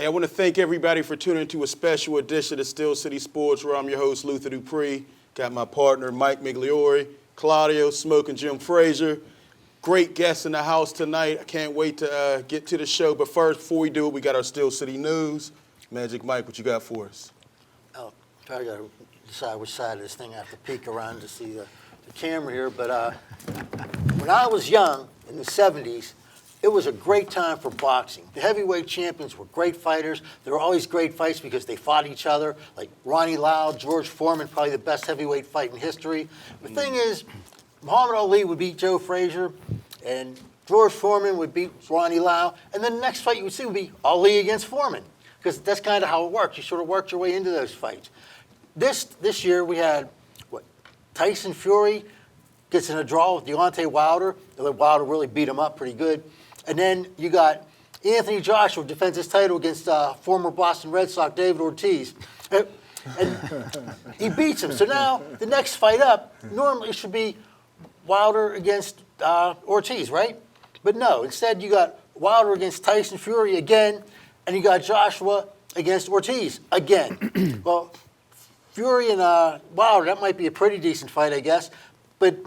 Hey, I want to thank everybody for tuning into a special edition of Steel City Sports, where I'm your host, Luther Dupree. Got my partner, Mike Migliore, Claudio, Smoking Jim Frazier. Great guests in the house tonight. I can't wait to get to the show. But first, before we do it, we got our Steel City news. Magic Mike, what you got for us? Oh, I got to decide which side of this thing I have to peek around to see the camera here. But when I was young, in the 70s, it was a great time for boxing. The heavyweight champions were great fighters. There were always great fights because they fought each other, like Ronnie Lau, George Foreman, probably the best heavyweight fight in history. The thing is, Muhammad Ali would beat Joe Frazier, and George Foreman would beat Ronnie Lau, and then the next fight you would see would be Ali against Foreman, because that's kind of how it works. You sort of worked your way into those fights. This year we had, Tyson Fury gets in a draw with Deontay Wilder. Wilder really beat him up pretty good. And then you got Anthony Joshua defends his title against former Boston Red Sox David Ortiz. And he beats him. So now the next fight up normally it should be Wilder against Ortiz, right? But no, instead you got Wilder against Tyson Fury again, and you got Joshua against Ortiz again. Well, Fury and Wilder, that might be a pretty decent fight, I guess. But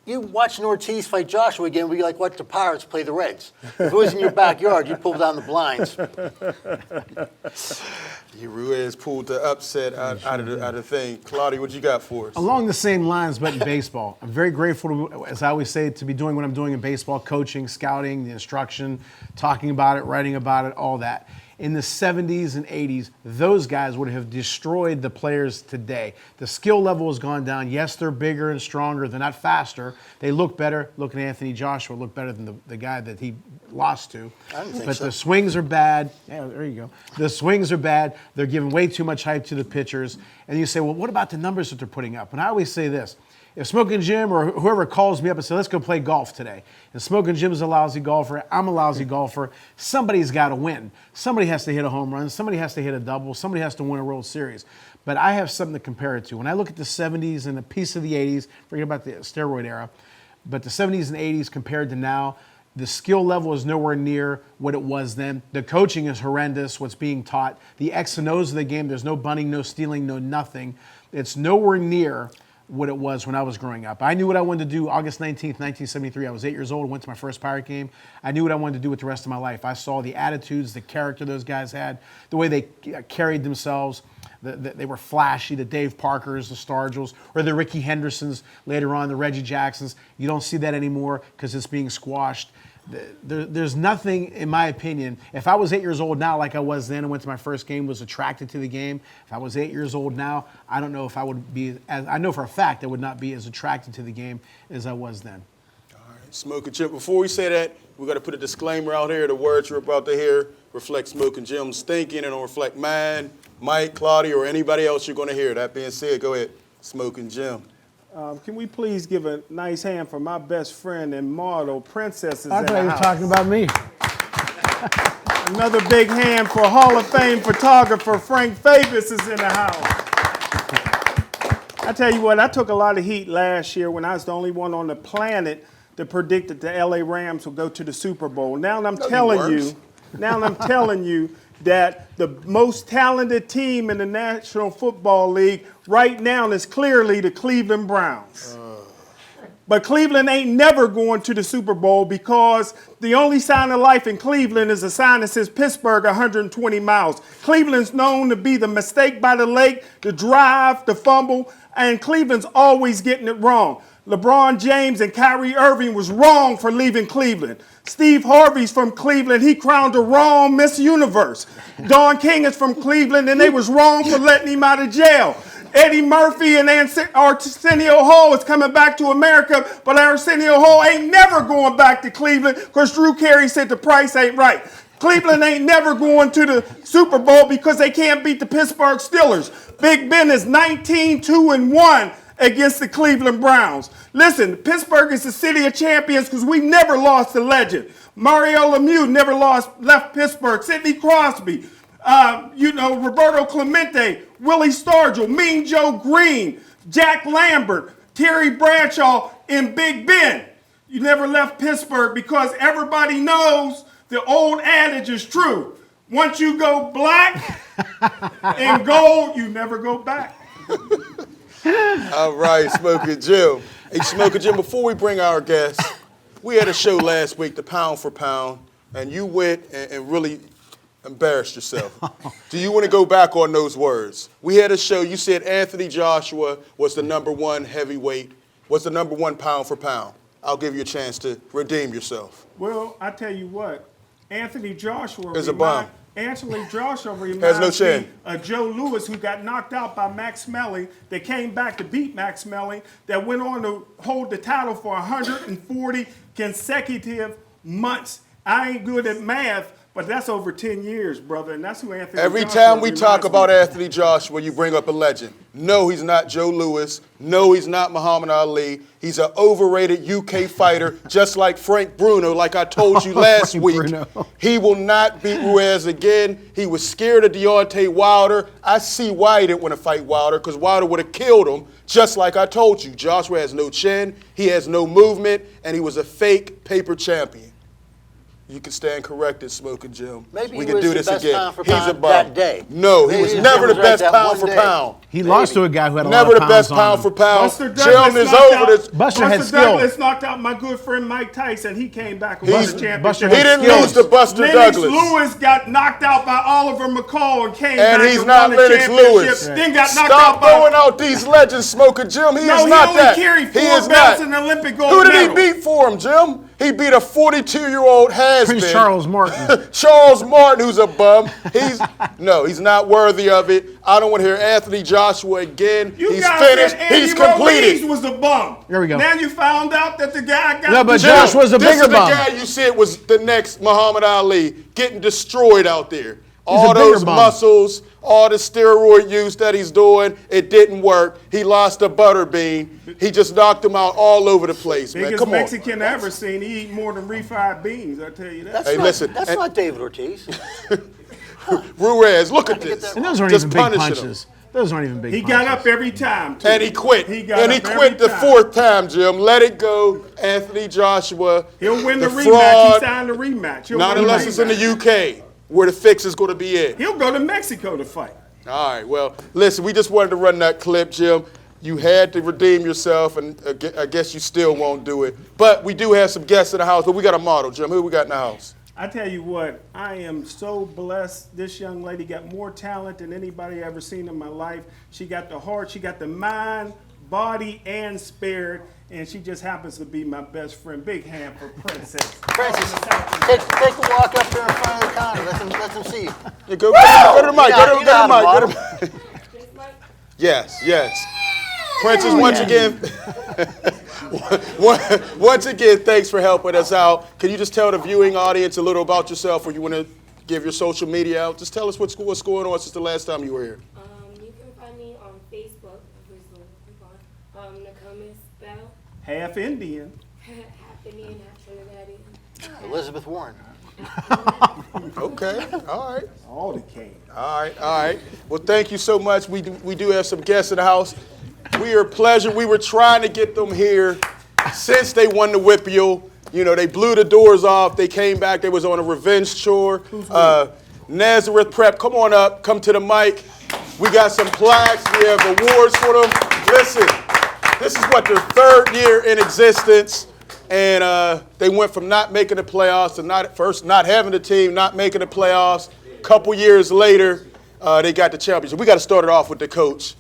you watching Ortiz fight Joshua again, would be like watch the Pirates play the Reds. If it was in your backyard, you'd pull down the blinds. Ruiz pulled the upset out of the thing. Claudia, what you got for us? Along the same lines, but in baseball. I'm very grateful, to, as I always say, to be doing what I'm doing in baseball, coaching, scouting, the instruction, talking about it, writing about it, all that. In the 70s and 80s, those guys would have destroyed the players today. The skill level has gone down. Yes, they're bigger and stronger. They're not faster. They look better. Look at Anthony Joshua. Look better than the guy that he lost to. I don't think but so. the swings are bad. Yeah, there you go. The swings are bad. They're giving way too much hype to the pitchers. And you say, well, what about the numbers that they're putting up? And I always say this. If Smoking Jim or whoever calls me up and says, let's go play golf today, and Smoking Jim's a lousy golfer, I'm a lousy golfer, somebody's got to win. Somebody has to hit a home run. Somebody has to hit a double. Somebody has to win a World Series. But I have something to compare it to. When I look at the 70s and a piece of the 80s, forget about the steroid era, but the 70s and 80s compared to now, the skill level is nowhere near what it was then. The coaching is horrendous, what's being taught. The X and O's of the game, there's no bunting, no stealing, no nothing. It's nowhere near what it was when I was growing up. I knew what I wanted to do August 19th, 1973. I was 8 years old, went to my first Pirate game. I knew what I wanted to do with the rest of my life. I saw the attitudes, the character those guys had, the way they carried themselves. They were flashy, the Dave Parkers, the Stargels, or the Ricky Hendersons, later on the Reggie Jacksons. You don't see that anymore because it's being squashed. There's nothing, in my opinion, if I was 8 years old now like I was then and went to my first game, was attracted to the game, if I was 8 years old now, I don't know if I would be, I know for a fact I would not be as attracted to the game as I was then. All right, Smoking Jim, before we say that, we're going to put a disclaimer out here. The words you're about to hear reflect Smoking Jim's thinking and don't reflect mine, Mike, Claudia, or anybody else you're going to hear. That being said, go ahead, Smoking Jim. Can we please give a nice hand for my best friend and model, Princess, is in the house. I thought you were talking about me. Another big hand for Hall of Fame photographer Frank Fabus is in the house. I tell you what, I took a lot of heat last year when I was the only one on the planet that predicted the LA Rams would go to the Super Bowl. Now I'm telling you that the most talented team in the National Football League right now is clearly the Cleveland Browns. But Cleveland ain't never going to the Super Bowl because the only sign of life in Cleveland is a sign that says Pittsburgh 120 miles. Cleveland's known to be the mistake by the lake, the drive, the fumble, and Cleveland's always getting it wrong. LeBron James and Kyrie Irving was wrong for leaving Cleveland. Steve Harvey's from Cleveland. He crowned the wrong Miss Universe. Don King is from Cleveland, and they was wrong for letting him out of jail. Eddie Murphy and Arsenio Hall is coming back to America, but Arsenio Hall ain't never going back to Cleveland because Drew Carey said the price ain't right. Cleveland ain't never going to the Super Bowl because they can't beat the Pittsburgh Steelers. Big Ben is 19-2-1 against the Cleveland Browns. Listen, Pittsburgh is the city of champions because we never lost a legend. Mario Lemieux never left Pittsburgh. Sidney Crosby, Roberto Clemente, Willie Stargell, Mean Joe Green, Jack Lambert, Terry Bradshaw, and Big Ben. You never left Pittsburgh because everybody knows the old adage is true. Once you go black and gold, you never go back. All right, Smoking Jim. Hey, Smoking Jim, before we bring our guest, we had a show last week, the Pound for Pound, and you went and really embarrassed yourself. Do you want to go back on those words? We had a show, you said Anthony Joshua was the number 1 heavyweight, was the number 1 pound for pound. I'll give you a chance to redeem yourself. Well, I tell you what, Anthony Joshua Is a bum. Anthony Joshua reminds Has no chin. me of Joe Louis, who got knocked out by Max Melly, that came back to beat Max Melly, that went on to hold the title for 140 consecutive months. I ain't good at math, but that's over 10 years, brother, and that's who Anthony Every Joshua time we talk reminds me about of. Anthony Joshua, you bring up a legend. No, he's not Joe Louis. No, he's not Muhammad Ali. He's an overrated UK fighter, just like Frank Bruno, like I told you last Frank week. Bruno. He will not beat Ruiz again. He was scared of Deontay Wilder. I see why he didn't want to fight Wilder, because Wilder would have killed him, just like I told you. Joshua has no chin, he has no movement, and he was a fake paper champion. You can stand corrected, Smoking Jim. Maybe we he can was do the this best again. pound for He's a pound bum. that day. No, he Maybe was he never was the right best that pound one for day. pound. He lost to a guy who had a lot Never of the best pounds on pound him. for pound. Buster Jim Douglas is knocked over out, this. Buster had skill. Douglas knocked out my good friend Mike Tyson. He came back and won He's- the championship. Buster He had didn't skills. lose to Buster Lennox Douglas. Lewis got knocked out by Oliver McCall and came And back he's and not won the Lennox championship. Lewis. Then got knocked Stop out by... throwing out these legends, Smoking Jim. He No, is he not only that. carried He 4 is belts not. and an Olympic gold Who did medal. he beat for him, Jim? He beat a 42-year-old has-been. Prince Charles Martin. Charles Martin, who's a bum. He's not worthy of it. I don't want to hear Anthony Joshua again. You He's guys finished. said Andy He's Ruiz completed. was a bum. There we go. Now you found out that the guy got... No, but Jim, Josh was a this bigger is the bum. guy you said was the next Muhammad Ali, getting destroyed out there. a All bigger those bum. muscles, all the steroid use that he's doing, it didn't work. He lost to Butterbean. He just knocked him out all over the place, man. Biggest Come on. Mexican I ever seen. He eat more than refried beans, I tell you that. That's Hey, not, listen, That's and- not David Ortiz. Ruiz, look at Get this. that And those aren't Just even big punishing punches. Those aren't even big He punches. got up every time, too. And he quit. He got and he up quit every the time. 4th time, Jim. Let it go, Anthony Joshua. He'll win the rematch. fraud. He signed the rematch. He'll Not win the unless it's in the rematch. UK, where the fix is going to be in. He'll go to Mexico to fight. All right, well, listen, we just wanted to run that clip, Jim. You had to redeem yourself, and I guess you still won't do it. But we do have some guests in the house, but we got a model, Jim. Who we got in the house? I tell you what, I am so blessed. This young lady got more talent than anybody I ever seen in my life. She got the heart, she got the mind, body, and spirit, and she just happens to be my best friend. Big hand for Princess. Francis, take a walk up there in front of the counter. Let them see you. Yeah, go to the mic. You know Go to the how to mic. Go to the mic. Yes. Princess, once again, once again, thanks for helping us out. Can you just tell the viewing audience a little about yourself, or you want to give your social media out? Just tell us what's going on since the last time you were here. You can find me on Facebook. Nakoma Spell. Half Indian. Half Indian, half Trinidadian. Elizabeth Warren. Okay, all right. All the cane. All right. Well, thank you so much. We do have some guests in the house. We are pleasure. We were trying to get them here since they won the Whippeal. You know, they blew the doors off. They came back. They was on a revenge tour. Nazareth Prep, come on up. Come to the mic. We got some plaques. We have awards for them. Listen, this is what their 3rd year in existence. And they went from not making the playoffs to not having a team, not making the playoffs. Couple years later, they got the championship. We got to start it off with the coach.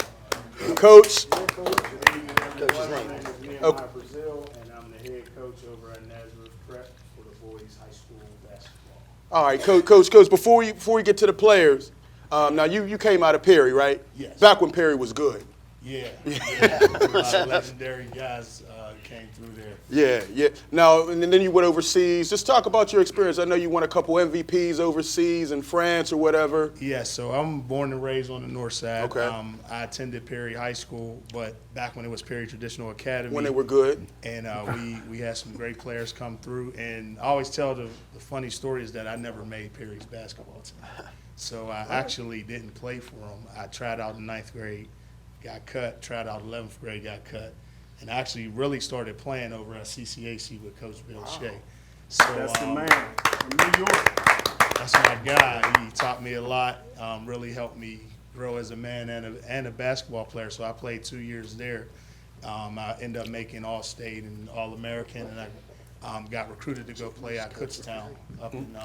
Coach. Coach's name. Okay. Brazil, and I'm the head coach over at Nazareth Prep for the boys high school basketball. All right, coach. Before we get to the players, now you came out of Perry, right? Yes. Back when Perry was good. Yeah. A lot of legendary guys came through there. Yeah. Now, and then you went overseas. Just talk about your experience. I know you won a couple MVPs overseas in France or whatever. Yeah, so I'm born and raised on the north side. Okay. I attended Perry High School, but back when it was Perry Traditional Academy. When they were good. And we had some great players come through. And I always tell the funny story is that I never made Perry's basketball team. So I actually didn't play for them. I tried out in 9th grade, got cut, tried out 11th grade, got cut. And I actually really started playing over at CCAC with Coach Bill Shea. So, That's the man from New York. that's my guy. He taught me a lot, really helped me grow as a man and a basketball player. So I played 2 years there. I ended up making All-State and All-American, and I got recruited to go play at Kutztown up in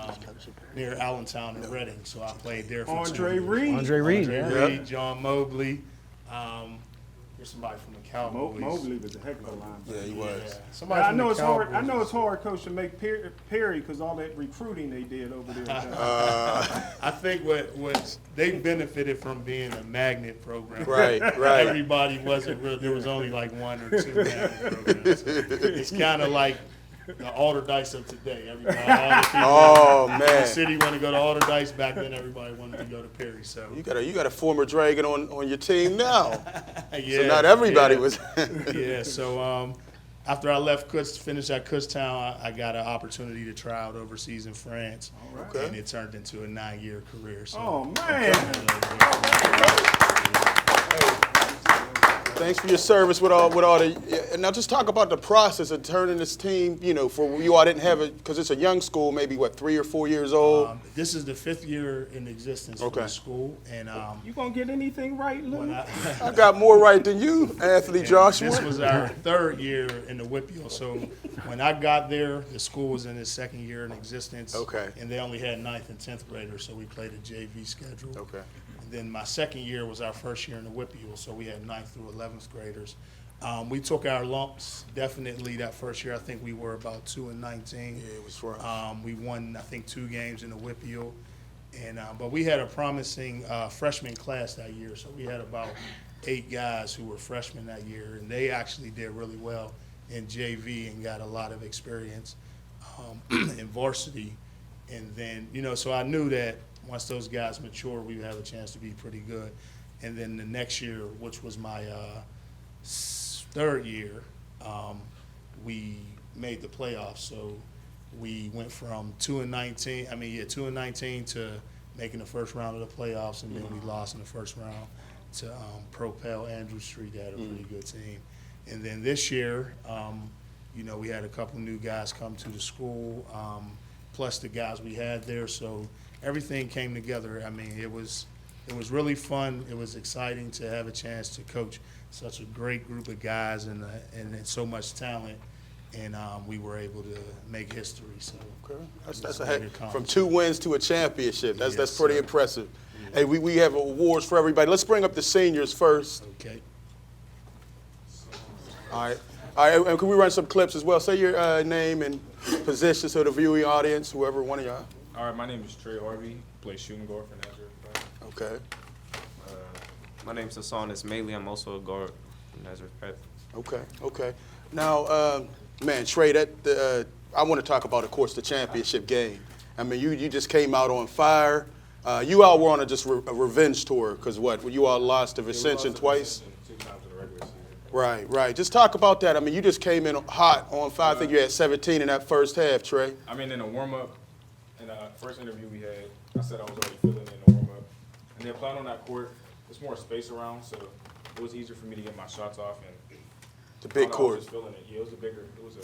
near Allentown and Reading. So I played there for 2 Andre years. Reed. Andre Reed, Andre yeah. Reed, John Mobley. There's somebody from the Cowboys. Mobley was a heck of a linebacker. Yeah, he was. Yeah, somebody I from know the it's hard. I Cowboys know was- it's hard, Coach, to make Perry because all that recruiting they did over there. I think what they benefited from being a magnet program. Right, right. Everybody wasn't real. There was only like 1 or 2 magnet programs. So it's kind of like the Alderdice of today. Everybody, all the people Oh, in the man. city want to go to Alderdice. Back then, everybody wanted to go to Perry. So You got a former Dragon on your team now. yeah, So not everybody yeah. was. Yeah, so after I left finished at Kutztown, I got an opportunity to try out overseas in France, Okay. and it turned into a 9-year career. So Oh man. Thanks for your service with all the. And now just talk about the process of turning this team. For you all didn't have it because it's a young school, maybe 3 or 4 years old. This is the 5th year in existence Okay. for the school, and You gonna get anything right, Lou? when I, I got more right than you, Anthony Joshua. this was our 3rd year in the Whippeal. So when I got there, the school was in its 2nd year in existence. Okay. And they only had 9th and 10th graders, so we played a JV schedule. Okay. And then my 2nd year was our 1st year in the Whippeal, so we had 9th through 11th graders. We took our lumps definitely that 1st year. I think we were about 2-19. Yeah, it was rough. We won, I think, 2 games in the Whippeal. And but we had a promising freshman class that year, so we had about 8 guys who were freshmen that year, and they actually did really well in JV and got a lot of experience in varsity. And then, so I knew that once those guys mature, we would have a chance to be pretty good. And then the next year, which was my 3rd year, we made the playoffs. So we went from 2-19 to making the first round of the playoffs, and then we lost in the first round to Propel Andrew Street. They had a pretty good team. And then this year, we had a couple new guys come to the school, plus the guys we had there. So everything came together. I mean, it was really fun. It was exciting to have a chance to coach such a great group of guys and so much talent. And we were able to make history. So Okay. That's it was a a heck. great From accomplishment. 2 wins to a championship. That's Yes, pretty sir. impressive. Hey, we have awards for everybody. Let's bring up the seniors first. Okay. All right. And can we run some clips as well? Say your name and position so the viewing audience, whoever, one of y'all. All right, my name is Trey Harvey. Play shooting guard for Nazareth. Okay. My name's Hassan Ismaili. I'm also a guard from Nazareth Prep. Okay. Now, man, Trey, I want to talk about, of course, the championship game. I mean, you just came out on fire. You all were on a revenge tour because you all lost to Ascension twice? 2 times in the regular season. Right. Just talk about that. I mean, you just came in hot on fire. I think you had 17 in that first half, Trey. I mean, in the warm-up, in the first interview we had, I said I was already feeling it in the warm-up. And then playing on that court, there's more space around, so it was easier for me to get my shots off. And The I big was court. just feeling it. Yeah, it was a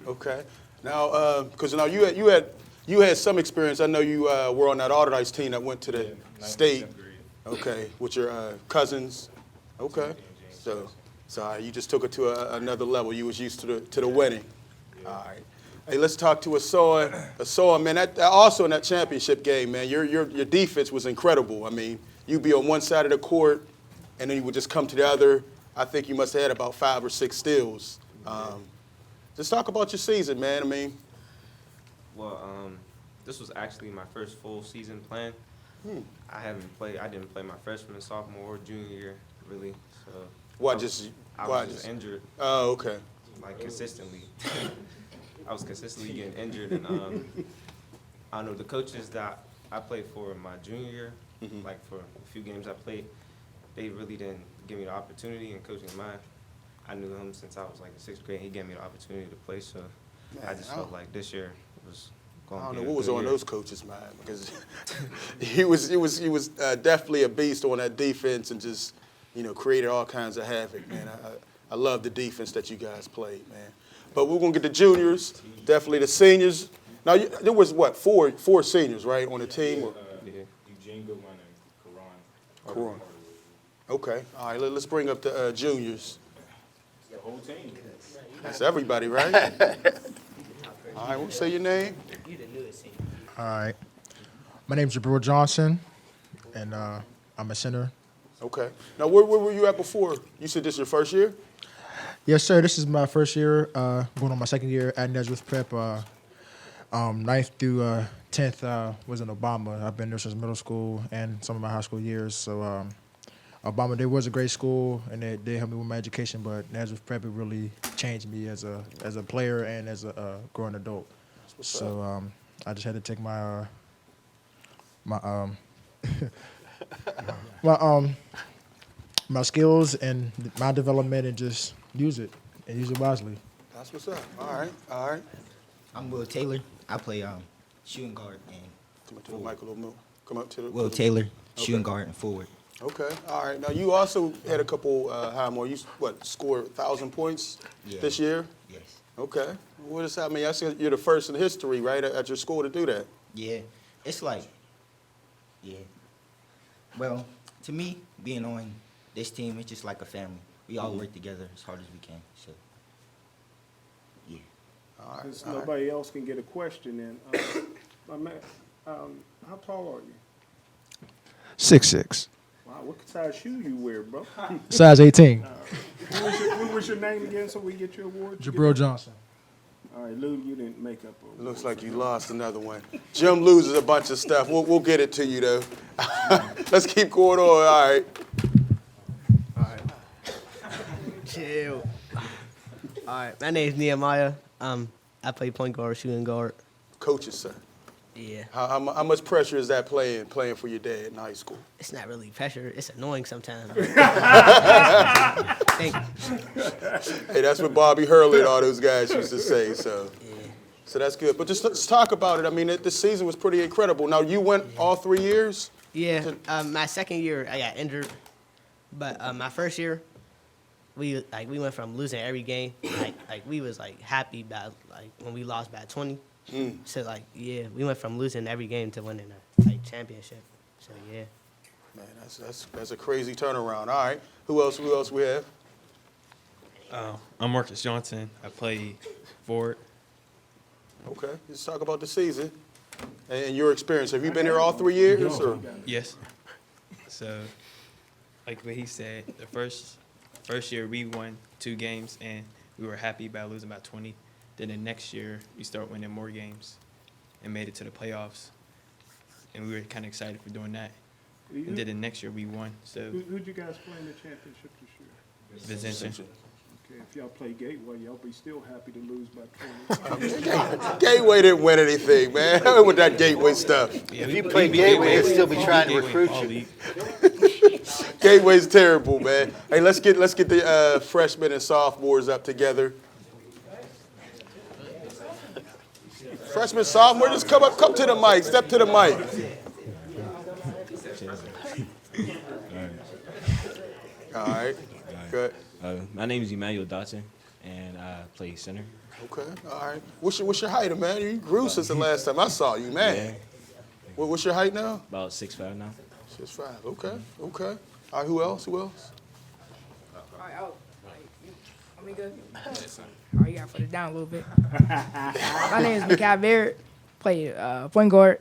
Okay. Now, because now you had some experience. I know you were on that Alderdice team that went to the 9th and state. 10th grade. Okay, with your cousins. Okay, so you just took it to another level. You was used to the winning. All right. Hey, let's talk to Hassan. Hassan, man, that also in that championship game, man, your defense was incredible. I mean, you'd be on one side of the court, and then you would just come to the other. I think you must have had about 5 or 6 steals. Just talk about your season, man. I mean, Well, this was actually my first full season playing. I didn't play my freshman, sophomore, or junior year, really. So why I just? was just injured, Oh, okay. like consistently. I was consistently getting injured, and I don't know, the coaches that I played for in my junior year, like for a few games I played, they really didn't give me the opportunity. And coaching mine, I knew him since I was like in 6th grade. He gave me the opportunity to play, so I just felt like this year was going I to be don't a know what was good on year. those coaches' mind because he was definitely a beast on that defense and just created all kinds of havoc, man. I love the defense that you guys played, man. But we're gonna get the juniors, definitely the seniors. Now, there was, what, four seniors, right, on the team? Eugene Goodwin and Karan. Karan. Okay, all right, let's bring up the juniors. The whole team. That's everybody, right? All right, say your name. All right. My name's Jabril Johnson, and I'm a center. Okay. Now, where were you at before? You said this is your first year? Yes, sir. This is my first year, going on my second year at Nazareth Prep. 9th through 10th was in Obama. I've been there since middle school and some of my high school years. So Obama, there was a great school, and it did help me with my education, but Nazareth Prep, it really changed me as a player and as a growing adult. So I just had to take my my skills and my development and just use it wisely. That's what's up. All right, all right. I'm Will Taylor. I play shooting guard and Come up to the mic a little more. Come up to the. Will Taylor, shooting guard and forward. Okay, all right. Now, you also had a couple high more. You, scored 1,000 points this year? Yes. Okay. What does that mean? I see you're the first in history, right, at your school to do that. Yeah. It's like, well, to me, being on this team, it's just like a family. We all work together as hard as we can. So, yeah. All right. Since all right. nobody else can get a question in. My man, how tall are you? 6'6", Wow, what size shoe you wear, bro? size 18. What was your name again so we get your award? Jabril Johnson. All right, Lou, you didn't make up a Looks like you lost another one. Jim loses a bunch of stuff. We'll get it to you, though. Let's keep going on. All right. Chill. All right, my name's Nehemiah. I play point guard, shooting guard. Coaches, sir. Yeah, How much pressure is that playing for your dad in high school? it's not really pressure. It's annoying sometimes. Thank Hey, that's what Bobby Hurley and all those guys used to say. So, yeah. so that's good. But just let's talk about it. I mean, this season was pretty incredible. Now, you went all 3 years? Yeah, my second year I got injured, but my first year we went from losing every game like we was like happy about like when we lost by 20. So like we went from losing every game to winning a like championship. So yeah. Man, that's a crazy turnaround. All right. Who else we have? I'm Marcus Johnson. I play forward. Okay. Let's talk about the season and your experience. Have you been here all 3 years? Or? Yes. So, like what he said, the first year we won 2 games and we were happy about losing by 20. Then the next year we start winning more games and made it to the playoffs. And we were kind of excited for doing that. And then the next year we won. So Who'd you guys play in the championship this year? Vicentia. Okay, if y'all play Gateway, y'all be still happy to lose by 20. Gateway didn't win anything, man. With that Gateway stuff. If you play Gateway, they'd still be trying to recruit you. Gateway's terrible, man. Hey, let's get the freshmen and sophomores up together. Freshman, sophomore, just come to the mic. Step to the mic. All right. Good. My name is Emmanuel Dotson, and I play center. Okay. All right. What's your height, man? You grew since the last time I saw you, man. Yeah. What's your height now? About 6'5" now. 6'5". Okay. Okay. All right. Who else? All right, are we good? All right, you gotta put it down a little bit. My name is Mikael Barrett, play point guard,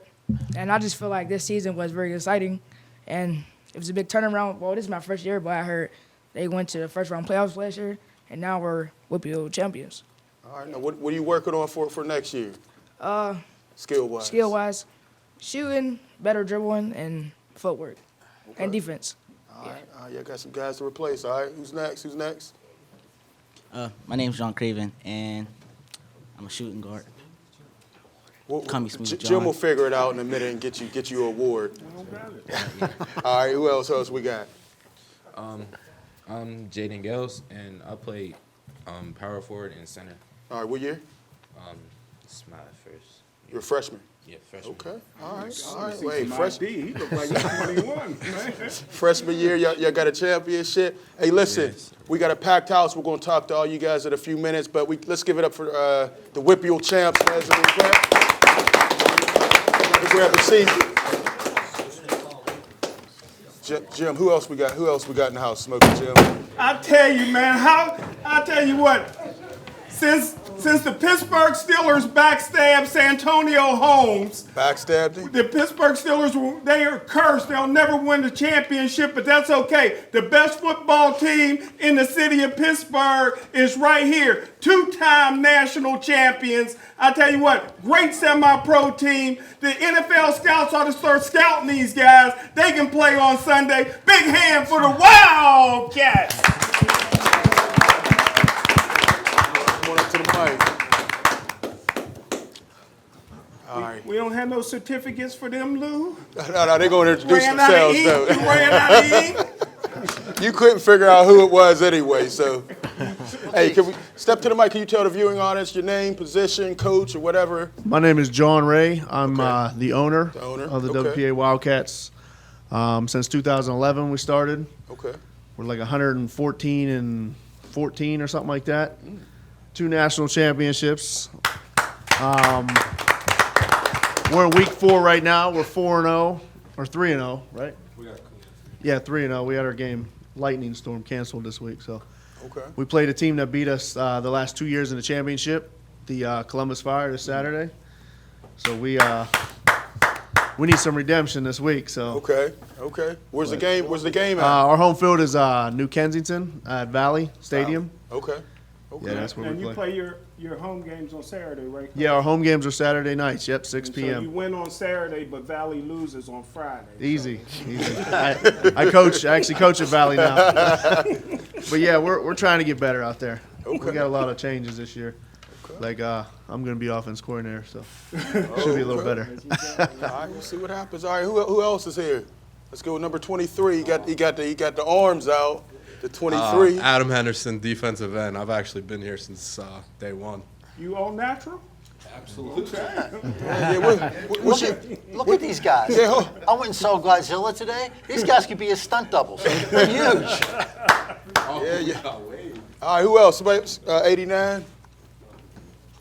and I just feel like this season was very exciting, and it was a big turnaround. Well, this is my first year, but I heard they went to the first round playoffs last year, and now we're WPO champions. All right. Now, what are you working on for next year? Skill-wise. Skill-wise, shooting, better dribbling, and footwork, and defense. All right. Y'all got some guys to replace. All right. Who's next? My name's John Craven, and I'm a shooting guard. Call me Smooth John. Jim will figure it out in a minute and get you an award. All right, who else we got? I'm Jaden Gales, and I play power forward and center. All right, what year? It's my first year. You're a freshman? Yeah, freshman. Okay, all right. See Wait, some freshman. ID. He look like he's 21, man. Freshman year, y'all got a championship. Hey, listen, we got a packed house. We're going to talk to all you guys in a few minutes, but let's give it up for the WPO champs. Nazareth Prep. grab a seat. Jim, who else we got? Who else we got in the house? Smoking Jim. I tell you, man, I tell you what, since the Pittsburgh Steelers backstabbed Santonio Holmes, Backstabbed him? the Pittsburgh Steelers, they are cursed. They'll never win the championship, but that's okay. The best football team in the city of Pittsburgh is right here. Two-time national champions. I tell you what, great semi-pro team. The NFL scouts ought to start scouting these guys. They can play on Sunday. Big hand for the Wildcats. Come on up to the mic. All right. We don't have no certificates for them, Lou. No, they're going to introduce Ran out of themselves, ink. though. You ran out of ink. You couldn't figure out who it was anyway, so. Hey, can we step to the mic? Can you tell the viewing audience your name, position, coach, or whatever? My name is John Ray. I'm the owner of the Okay. WPA Wildcats. Since 2011 we started. Okay. We're like 114 and 14 or something like that. 2 national championships. We're in week 4 right now. We're 4-0 or 3-0, right? Yeah, 3-0. We had our game. Lightning storm canceled this week, so. Okay. We played a team that beat us the last 2 years in the championship, the Columbus Fire, this Saturday. So we need some redemption this week. So. Okay. Where's the game? Where's the game at? Our home field is New Kensington at Valley Stadium. Okay. Yeah, that's where And we you play. play your home games on Saturday, right? Yeah, our home games are Saturday nights. Yep, 6 So you p.m. win on Saturday, but Valley loses on Friday. Easy. I coach. I actually coach at Valley now. But yeah, we're trying to get better out there. We got a lot of changes this year. Like I'm going to be offense coordinator, so should be a little better. All right, we'll see what happens. All right, who else is here? Let's go with number 23. He got the arms out. The 23. Adam Henderson, defensive end. I've actually been here since day one. You all natural? Absolutely. Look at these guys. I went and saw Godzilla today. These guys could be his stunt doubles. They're huge. Yeah. All right, who else? Somebody, 89?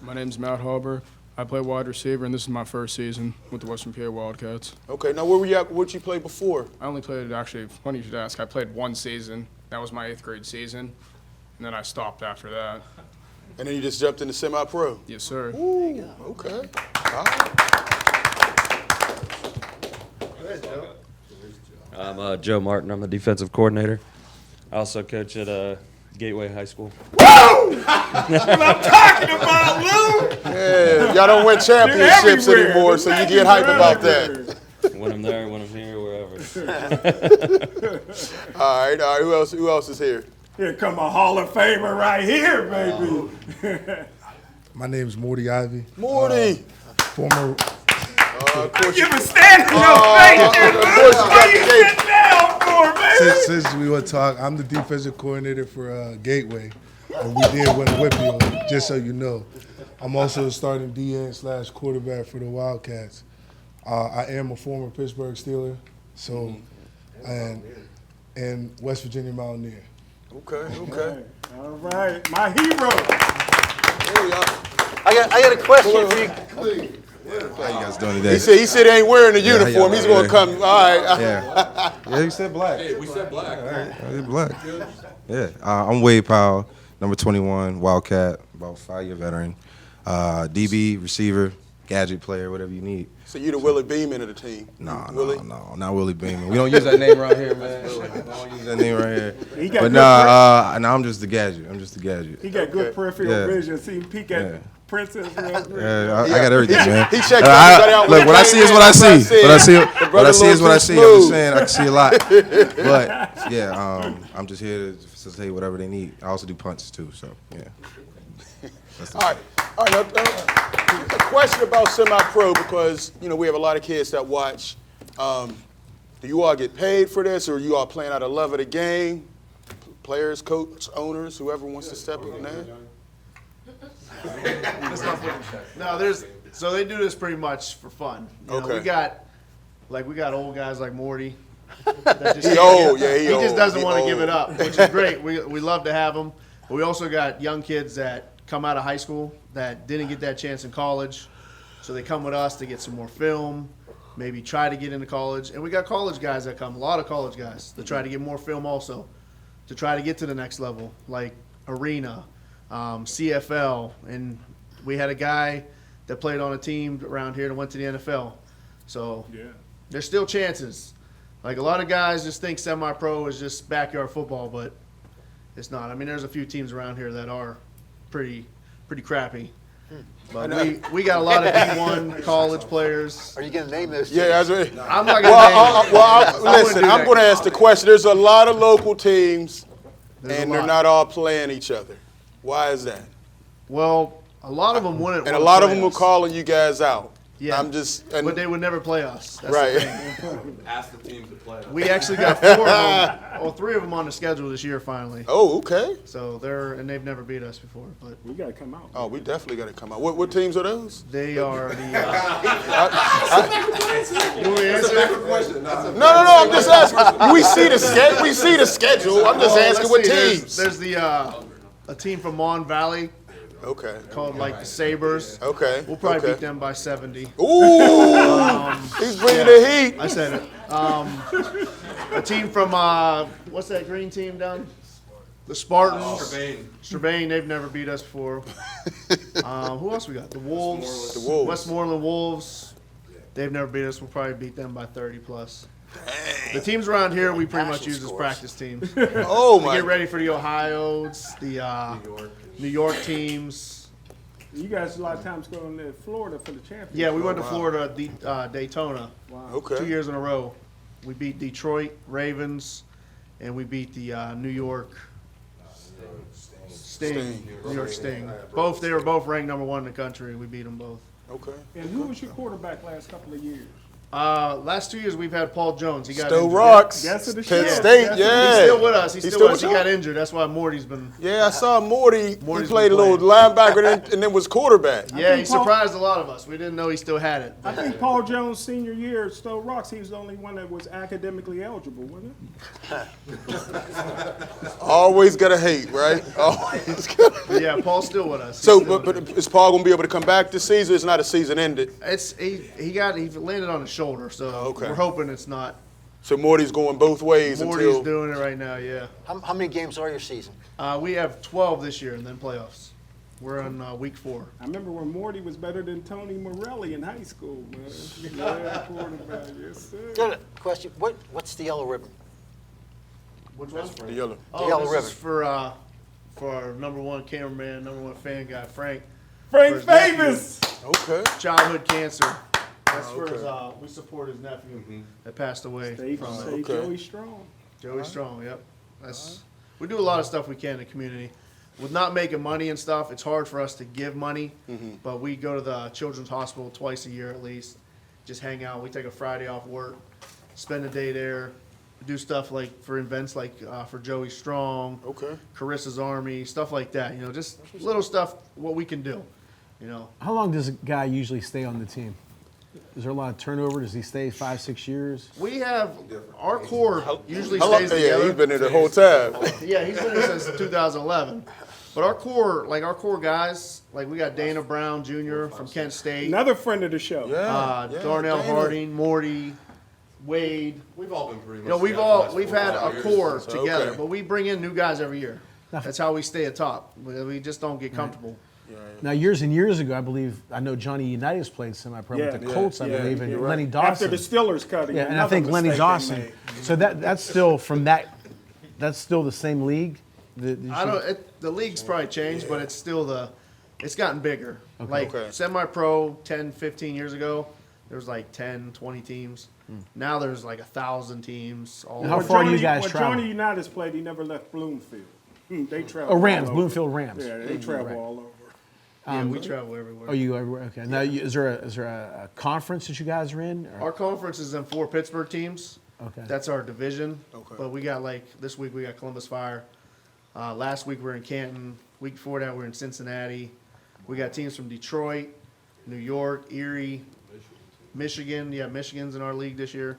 My name's Matt Hauber. I play wide receiver, and this is my first season with the Western PA Wildcats. Okay, now where were you at? What'd you play before? I only played, actually, funny you should ask, I played 1 season. That was my 8th grade season, and then I stopped after that. And then you just jumped into semi-pro? Yes, sir. Ooh, okay. All right. I'm Joe Martin. I'm the defensive coordinator. I also coach at Gateway High School. Woo! What I'm talking about, Lou! Yeah, y'all don't win championships anymore, so you get hype about that. When I'm there, when I'm here, wherever. All right. Who else is here? Here come a Hall of Famer right here, baby. My name is Morty Ivy. Morty. Former. Give a stand in your face, here, Lou. What you sitting down for, baby? Since we were talking, I'm the defensive coordinator for Gateway, and we did win a whippy, just so you know. I'm also a starting DN / quarterback for the Wildcats. I am a former Pittsburgh Steeler, so and West Virginia Mountaineer. Okay. All right, my hero. I got a question for you. How you guys doing today? He said he ain't wearing the Yeah, how uniform. y'all He's going to doing? come. All right. Yeah, you said black. Hey, we said black. All right, I said black. Yeah, I'm Wade Powell, number 21, Wildcat, about 5-year veteran. DB, receiver, gadget player, whatever you need. So you the Willie Beeman of the team? No, not Willie Beeman. We don't use that name around here, man. We don't use that name right here. He got But good I'm just the gadget. He got good peripheral Yeah. vision. See him peek at Yeah. Princess real quick. Yeah, I got everything, man. He checked everybody out. Look, what I see is what I see. What I see is what I see. I'm smooth. just saying I can see a lot. But yeah, I'm just here to facilitate whatever they need. I also do punches too, so yeah. All right. Now, a question about semi-pro, because we have a lot of kids that watch. Do you all get paid for this, or are you all playing out of love of the game? Players, coach, owners, whoever wants to step in there. No, so they do this pretty much for fun. Okay. We got old guys like Morty. That just He can't old, give- yeah, he He just old. doesn't He want to old. give it up, which is great. We love to have him. But we also got young kids that come out of high school that didn't get that chance in college, so they come with us to get some more film, maybe try to get into college. And we got college guys that come, a lot of college guys that try to get more film also, to try to get to the next level, like Arena, CFL. And we had a guy that played on a team around here that went to the NFL. So there's still chances. Like a lot of guys just think semi-pro is just backyard football, but it's not. I mean, there's a few teams around here that are pretty crappy. But we got a lot of D1 college players. Are you going to name those? Yeah, that's right. I'm not going to name listen, I'm going to ask the question. There's a lot of local teams, There's and a they're lot. not all playing each other. Why is that? Well, a lot of them wouldn't. And a wanna lot of play them are us. calling you guys out. Yeah, I'm just. but they would never play us. That's Right. the thing. Ask the teams to play us. We actually got 4 of them, or 3 of them on the schedule this year finally. Oh, okay. So they've never beat us before, but We got to come out. Oh, we definitely got to come out. What teams are those? they are the. No, I'm just asking. We see the schedule. We see the schedule. I'm just asking what teams. There's the a team from Mon Valley Okay. called like the Sabres. Okay. We'll probably okay. beat them by 70. Ooh, he's bringing the heat. I said it. A team from what's that green team down? The Spartans. Strabane. They've never beat us before. Who else we got? The Wolves. The Wolves. Westmoreland Wolves. They've never beat us. We'll probably beat them by 30 plus. The teams around here we pretty much use as practice teams. Oh We my. get ready for the Ohio's, the New York teams. You guys a lot of times go to Florida for the championship. Yeah, we went to wow. Florida, Daytona, Okay. 2 years in a row. We beat Detroit Ravens, and we beat the New York Sting. New York Sting. They were both ranked #1 in the country. We beat them both. Okay. And who was your quarterback last couple of years? Last 2 years we've had Paul Jones. He got Stowe injured. Rocks. Guess of the Penn show. State. Guess of- Yeah. He's still with us. He's He's still with us. still He with got injured. That's why Morty's been. Yeah, I saw Morty. Morty's He played a been little linebacker and then was quarterback. Yeah, he think Paul- surprised a lot of us. We didn't know he still had it. I think Paul Jones' senior year at Stowe Rocks, he was the only one that was academically eligible, wasn't Always gotta hate, right? Always gotta. But yeah, Paul's still with us. He's So, still- but is Paul gonna be able to come back this season? It's not a season ended. he landed on his shoulder, so Okay. we're hoping it's not. So Morty's going both ways Morty's until. doing it right now. Yeah, How many games are your season? we have 12 this year and then playoffs. We're on week 4. I remember when Morty was better than Tony Morelli in high school, man. Yeah, quarterback, yes, sir. Good question. What's the yellow ribbon? Which one? The yellow. The yellow this ribbon. is for our #1 cameraman, #1 fan guy, Frank. Frank For his nephew. Davis. Okay. Childhood cancer. That's for his. We support his nephew that passed away Stay, from stay it. Joey Strong. Joey Strong. Yep. We do a lot of stuff we can in the community. With not making money and stuff, it's hard for us to give money. But we go to the Children's Hospital twice a year at least. Just hang out. We take a Friday off work, spend a day there. We do stuff like for events like for Joey Strong, Okay. Carissa's Army, stuff like that. You know, just little stuff what we can do. You know. How long does a guy usually stay on the team? Is there a lot of turnover? Does he stay 5, 6 years? We have our core usually How long- stays together. Yeah, he's been there the whole time. Yeah, he's been here since 2011. But our core guys, like we got Dana Brown Jr. from Kent State, Another friend of the show. Darnell Dana. Harding, Morty, Wade. We've all been pretty much. You know, we've had a core So, together, okay. but we bring in new guys every year. That's how we stay atop. We just don't get comfortable. Now, years and years ago, I know Johnny Unitas played semi-pro with the Colts, I believe, and you're right. Lenny Dawson. After the Steelers cut him. Yeah, and I another think Lenny mistake they Dawson. made. So that's still from that. That's still the same league. The league's probably changed, but it's still it's gotten bigger. Okay. Like Okay. semi-pro 10, 15 years ago, there was like 10, 20 teams. Now there's like 1,000 teams. All How over. far do you guys when travel? Johnny Unitas played, he never left Bloomfield. They travel. Oh, Rams, all over. Bloomfield Rams. Yeah, they travel Right. all over. Yeah, we travel everywhere. Oh, you everywhere? Okay. Now, is there a conference that you guys are in? Or? Our conference is in 4 Pittsburgh teams. Okay. That's our division. Okay. But we got this week we got Columbus Fire. Last week we were in Canton. Week before that we were in Cincinnati. We got teams from Detroit, New York, Erie, Michigan. Yeah, Michigan's in our league this year.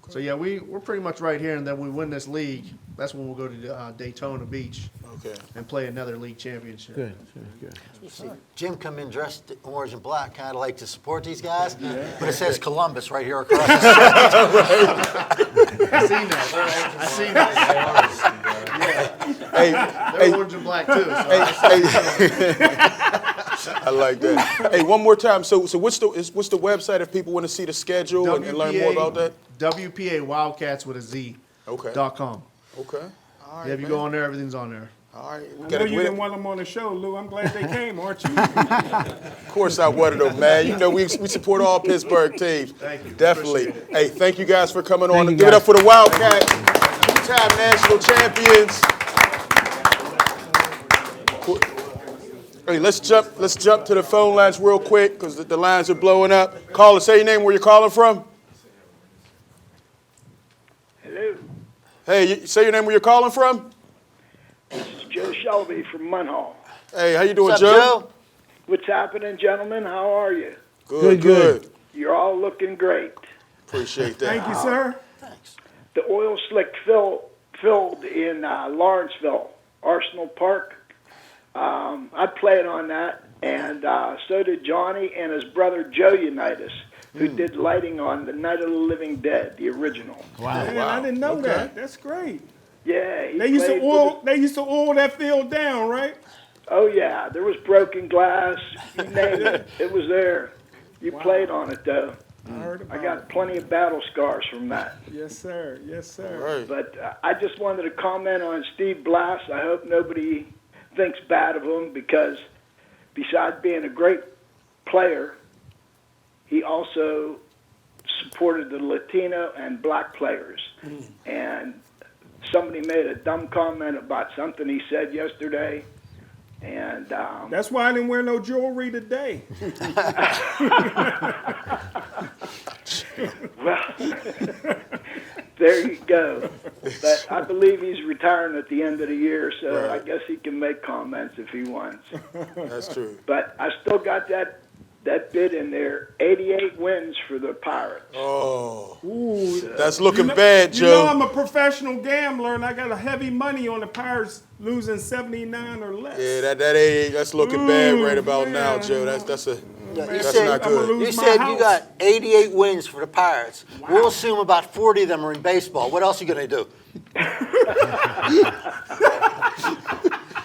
So yeah, we're pretty much right here. And then we win this league. That's when we'll go to Daytona Beach. Okay. And play another league championship. Good, good. You see Jim come in dressed in orange and black, kind of like to support these guys, but it says Columbus right here across the street. I seen that. I seen that. They're orange and black too. So I like that. Hey, one more time. So what's the website if people want to see the schedule and learn more about that? WPA Wildcats with a Z. Okay. .com. Okay. All right. Yeah, if you go on there, everything's on there. All right. I know you didn't want them on the show, Lou. I'm glad they came, aren't you? Of course I wanted them, man. You know we support all Pittsburgh teams. Thank you. Definitely. Hey, thank you guys for coming on. you, Give it guys. up for the Wildcats, two-time national champions. Hey, let's jump to the phone lines real quick because the lines are blowing up. Caller, say your name, where you're calling from. Hello, Hey, say your name, where you're calling from. this is Joe Shelby from Munhall. Hey, how you doing, What's up, Joe? What's happening, gentlemen? How are you? Good. You're all looking great. Appreciate that. Thank you, sir. Thanks. The oil slick filled in Lawrenceville, Arsenal Park. I played on that, and so did Johnny and his brother Joe Unitas, who did lighting on the Night of the Living Dead, the original. Man, I didn't know that. That's great. Yeah, he They used to played oil. with They used to oil that field down, right? Oh yeah, there was broken glass. You name it, it was there. You played on it though. I heard about I got plenty of battle scars from that. it. Yes, sir. Yes, sir. Right. But I just wanted to comment on Steve Blass. I hope nobody thinks bad of him because besides being a great player, he also supported the Latino and black players. And somebody made a dumb comment about something he said yesterday. And That's why I didn't wear no jewelry today. well, there you go. But I believe he's retiring at the end of the year, so I guess he can make comments if he wants. That's true. But I still got that bid in there, 88 wins for the Pirates. Oh, Ooh, that's looking you know, bad, You know Joe. I'm a professional gambler, and I got a heavy money on the Pirates losing 79 or less. Yeah, that's looking bad right about Ooh, now, man. Joe. That's You that's said, not good. you said you got 88 wins for the Pirates. We'll assume about 40 of them are in baseball. What else are you going to do?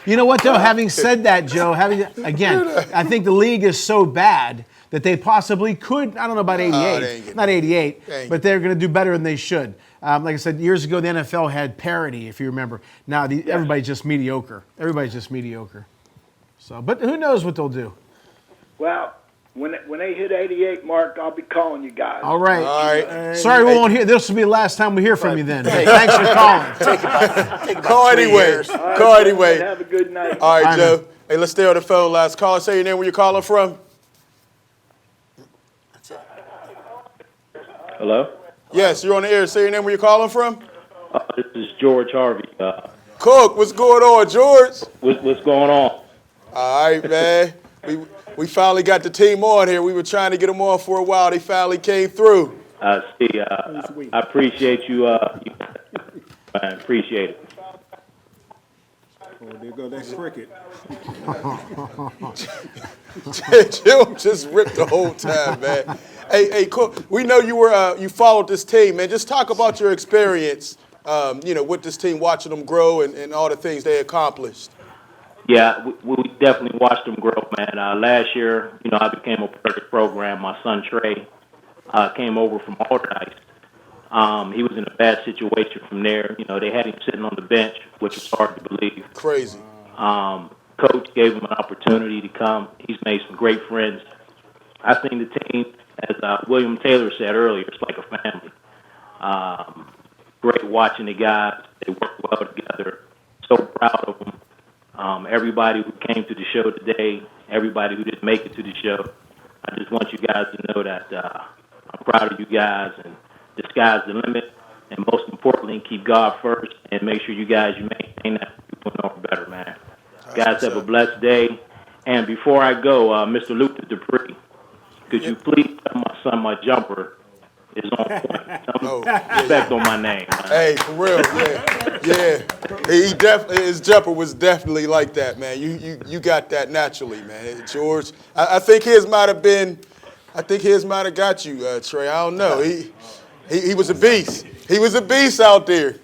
You know what, though? Having said that, Joe, I think the league is so bad that they possibly could, I don't know about they ain't 88, getting not 88, They ain't but they're going to do better than they should. Like I said, years ago, the NFL had parity, if you remember. Now, everybody's just mediocre. Everybody's just mediocre. So, but who knows what they'll do? Well, when they hit 88, Mark, I'll be calling you guys. All right. All right. Sorry we won't hear. This will be the last time we hear from you then. Thanks for calling. Call anyway. Call anyway. Have a good night. All right, I Joe. know. Hey, let's stay on the phone. Last caller, say your name, where you're calling from. That's it. Hello? Yes, you're on the air. Say your name, where you're calling from. This is George Harvey. Cook, what's going on, George? What's going on? All right, man. We finally got the team on here. We were trying to get them on for a while. They finally came through. I appreciate you. I appreciate it. Oh, there go that cricket. Jim just ripped the whole time, man. Hey, Cook, we know you followed this team, man. Just talk about your experience, with this team, watching them grow and all the things they accomplished. Yeah, we definitely watched them grow, man. Last year, I became a part of the program. My son Trey came over from Alderdice. He was in a bad situation from there. They had him sitting on the bench, which was hard to believe. Crazy. Coach gave him an opportunity to come. He's made some great friends. I think the team, as William Taylor said earlier, it's like a family. Great watching the guys. They work well together. So proud of them. Everybody who came to the show today, everybody who didn't make it to the show, I just want you guys to know that I'm proud of you guys, and the sky's the limit. And most importantly, keep God first and make sure you maintain that. You're doing no better, man. Guys, have a blessed day. And before I go, Mr. Luther Dupree, could you please tell my son my jumper is on point? Tell him respect on my name. Man. Hey, for real, yeah. Yeah, he definitely, his jumper was definitely like that, man. You got that naturally, man. George, I think his might have got you, Trey. I don't know. He was a beast. He was a beast out there.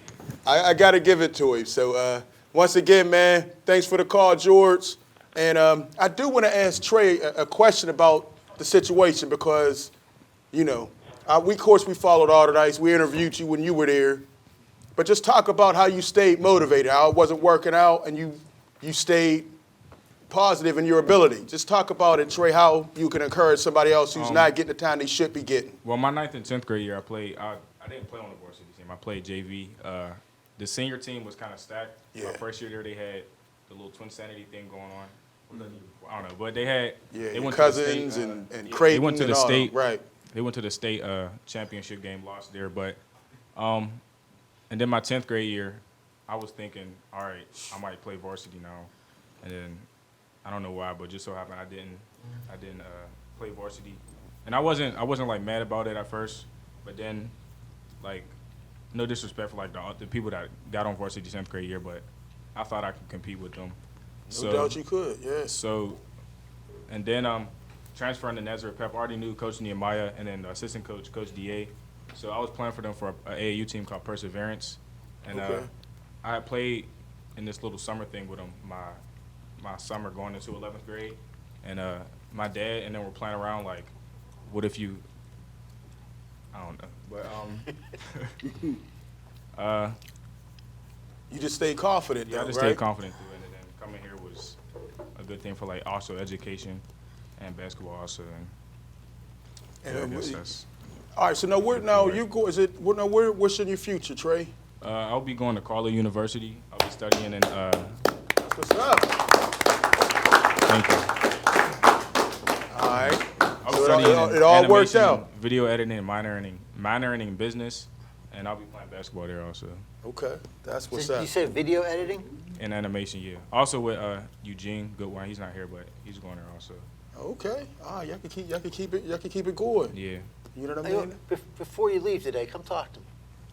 I got to give it to him. So once again, man, thanks for the call, George. And I do want to ask Trey a question about the situation because, you know, of course we followed Alderdice. We interviewed you when you were there. But just talk about how you stayed motivated, how it wasn't working out, and you stayed positive in your ability. Just talk about it, Trey, how you can encourage somebody else who's not getting the time they should be getting. Well, my 9th and 10th grade year, I didn't play on the varsity team. I played JV. The senior team was kind of stacked. Yeah. My first year there, they had the little Twin Sanity thing going on. I don't know, but they had they went cousins to the state, and Creighton they went to the and all state. them, right. They went to the state championship game, lost there, but. And then my 10th grade year, I was thinking, all right, I might play varsity now. And then I don't know why, but just so happened I didn't play varsity. And I wasn't like mad about it at first, but then like no disrespect for like the people that got on varsity 10th grade year, but I thought I could compete with them. No doubt you could, yeah. So and then transferring to Nazareth Pep, I already knew Coach Nehemiah and then the assistant coach, Coach DA. So I was playing for them for an AAU team called Perseverance, and I had played in this little summer thing with them my summer going into 11th grade, and my dad and them were playing around like, what if you? I don't know, but you just stayed confident. Yeah, though, I just right? stayed confident through it, and then coming here was a good thing for like also education and basketball also, and I guess that's. All right, so now what's in your future, Trey? I'll be going to Carlow University. I'll be studying in. That's what's up. Thank you. All right. I'll be So studying it all animation, worked out. Video editing, and minoring in business, and I'll be playing basketball there also. Okay, that's what's So up. you said video editing? In animation, yeah. Also with Eugene Goodwine. He's not here, but he's going there also. Okay. Y'all can keep it going. Yeah. You know what I Hey, mean? before you leave today, come talk to me.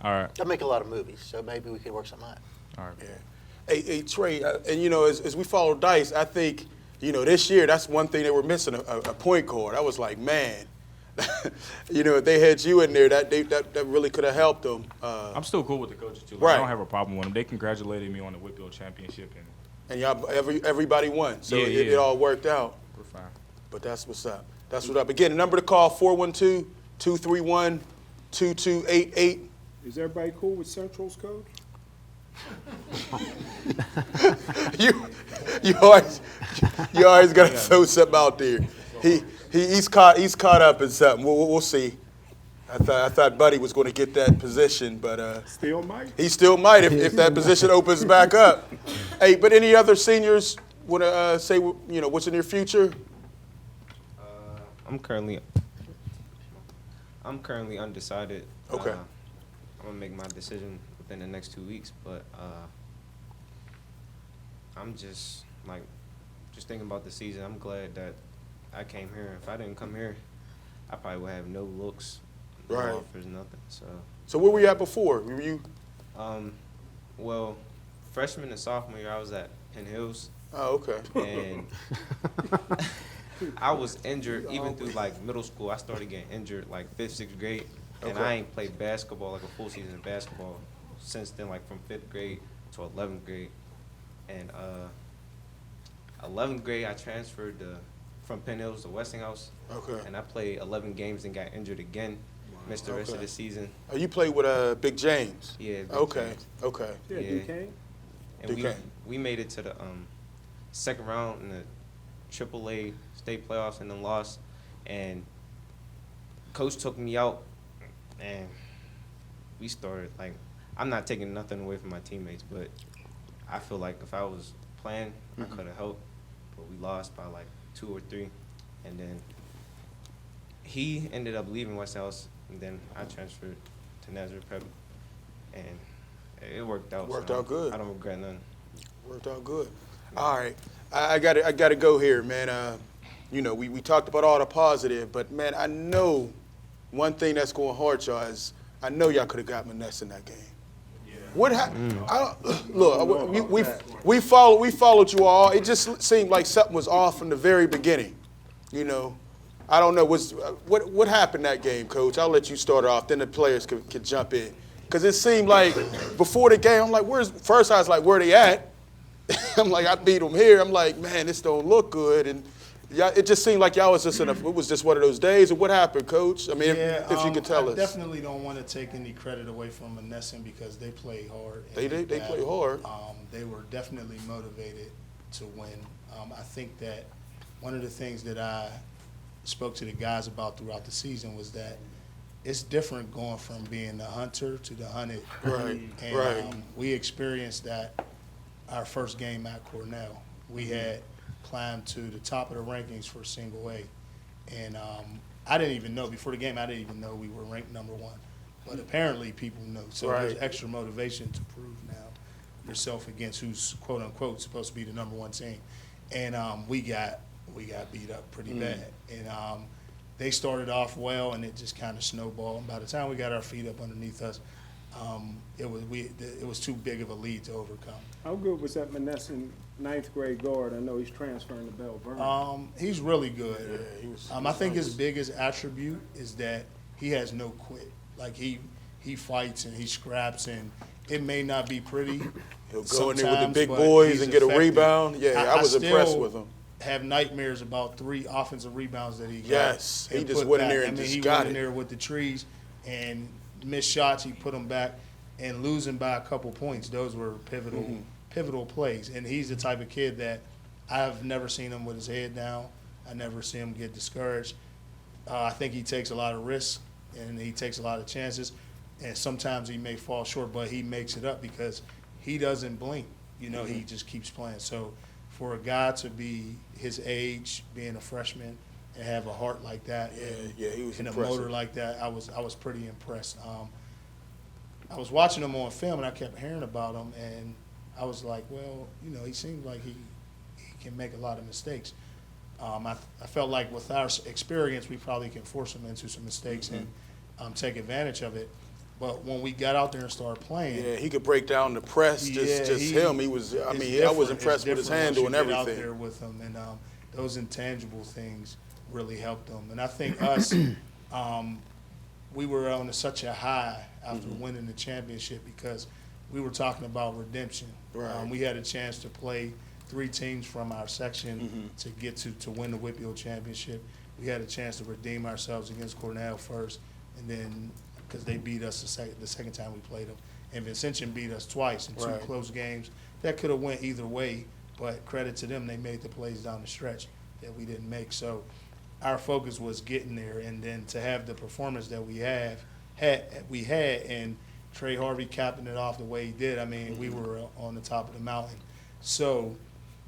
All right. I make a lot of movies, so maybe we could work something out. All right. Yeah. Hey, Trey, and you know, as we follow Dice, I think, you know, this year that's one thing they were missing, a point guard. I was like, man, you know, if they had you in there, that really could have helped them. I'm still cool with the coaches too. Like, Right. I don't have a problem with them. They congratulated me on the Whitfield championship, And y'all, everybody won, so Yeah, it yeah. all worked out. We're fine. But that's what's up. That's what's up. Again, the number to call, 412-231-2288. Is everybody cool with Central's coach? You always got to throw something out there. He's caught up in something. We'll see. I thought Buddy was going to get that position, but Still might. he still might if that position opens back up. Hey, but any other seniors want to say, you know, what's in your future? I'm currently undecided. Okay. I'm gonna make my decision within the next 2 weeks, but I'm just thinking about the season. I'm glad that I came here. If I didn't come here, I probably would have no looks, no Right. offers, nothing. So where were you at before? Were you? Well, freshman and sophomore year, I was at Penn Hills. Oh, okay. And I was injured even through like middle school. I started getting injured like 5th, 6th grade, and Okay. I ain't played basketball like a full season of basketball since then. Like from 5th grade to 11th grade, and 11th grade I transferred from Penn Hills to Westinghouse. Okay. And I played 11 games and got injured again. Missed the rest of Okay. the season. Oh, you played with Big James. Yeah. Big Okay. James. Okay. Yeah, Duquesne. And Duquesne. we made it to the second round in the AAA state playoffs and then lost. And coach took me out, and we started like, I'm not taking nothing away from my teammates, but I feel like if I was playing, I could have helped. But we lost by like 2 or 3, and then he ended up leaving Westinghouse, and then I transferred to Nazareth Prep, and it worked out. Worked so out good. I don't regret nothing. Worked out good. All right, I got to go here, man. You know, we talked about all the positive, but man, I know one thing that's going to hurt y'all is I know y'all could have got Maness in that game. What happened? Look, we followed you all. It just seemed like something was off from the very beginning. You know, I don't know. What happened that game, Coach? I'll let you start off. Then the players could jump in. Because it seemed like before the game, I'm like, first I was like, where they at? I'm like, I beat them here. I'm like, man, this don't look good. And it just seemed like y'all was just it was just one of those days. And what happened, Coach? I mean, if you could tell us. I definitely don't want to take any credit away from Monessen because they play hard. They play hard. They were definitely motivated to win. I think that one of the things that I spoke to the guys about throughout the season was that it's different going from being the hunter to the hunted. Right, and, right. We experienced that our first game at Cornell. We had climbed to the top of the rankings for single A. And I didn't even know, before the game, I didn't even know we were ranked number 1. But apparently people know. So there's extra motivation to prove now yourself against who's, quote unquote, supposed to be the number 1 team. And we got beat up pretty bad. And they started off well, and it just kind of snowballed. And by the time we got our feet up underneath us, it was too big of a lead to overcome. How good was that Monessen 9th grade guard? I know he's transferring to Bell Vernon. He's really good. Yeah, I think his biggest attribute is that he has no quit. Like he fights and he scraps, and it may not be pretty. He'll go in there with the big boys and get a rebound. Yeah, I was impressed with him. Have nightmares about 3 offensive rebounds that he got. Yes, he just went in there and just got it. He went in there with the trees and missed shots. He put them back, and losing by a couple points. Those were pivotal plays. And he's the type of kid that I've never seen him with his head down. I never see him get discouraged. I think he takes a lot of risks and he takes a lot of chances. And sometimes he may fall short, but he makes it up because he doesn't blink. You know, he just keeps playing. So for a guy to be his age, being a freshman, and have a heart like that, he was and impressive. a motor like that, I was pretty impressed. I was watching him on film, and I kept hearing about him, and I was like, well, you know, he seems like he can make a lot of mistakes. I felt like with our experience, we probably can force him into some mistakes and take advantage of it. But when we got out there and started playing, he could break down the press. Him. He was. I mean, I was impressed with his handle and everything. Out there with him, and those intangible things really helped him. And I think us, we were on such a high after winning the championship because we were talking about redemption. Right. We had a chance to play 3 teams from our section to get to win the Whitfield championship. We had a chance to redeem ourselves against Cornell first, and then because they beat us the second time we played them. And Vincentian beat us twice in 2 close games. That could have went either way, but credit to them, they made the plays down the stretch that we didn't make. So our focus was getting there, and then to have the performance that we had, and Trey Harvey capping it off the way he did. I mean, we were on the top of the mountain. So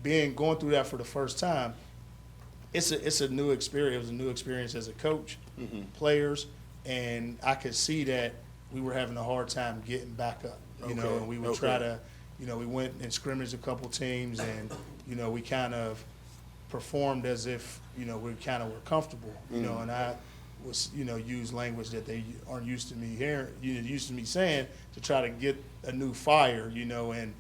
going through that for the first time, it's a new experience. It was a new experience as a coach, players, and I could see that we were having a hard time getting back up, you know, and we would try to, you know, we went and scrimmaged a couple teams, and, you know, we kind of performed as if, you know, we kind of were comfortable, you know, and I was, you know, use language that they aren't used to me hearing, used to me saying to try to get a new fire, you know, and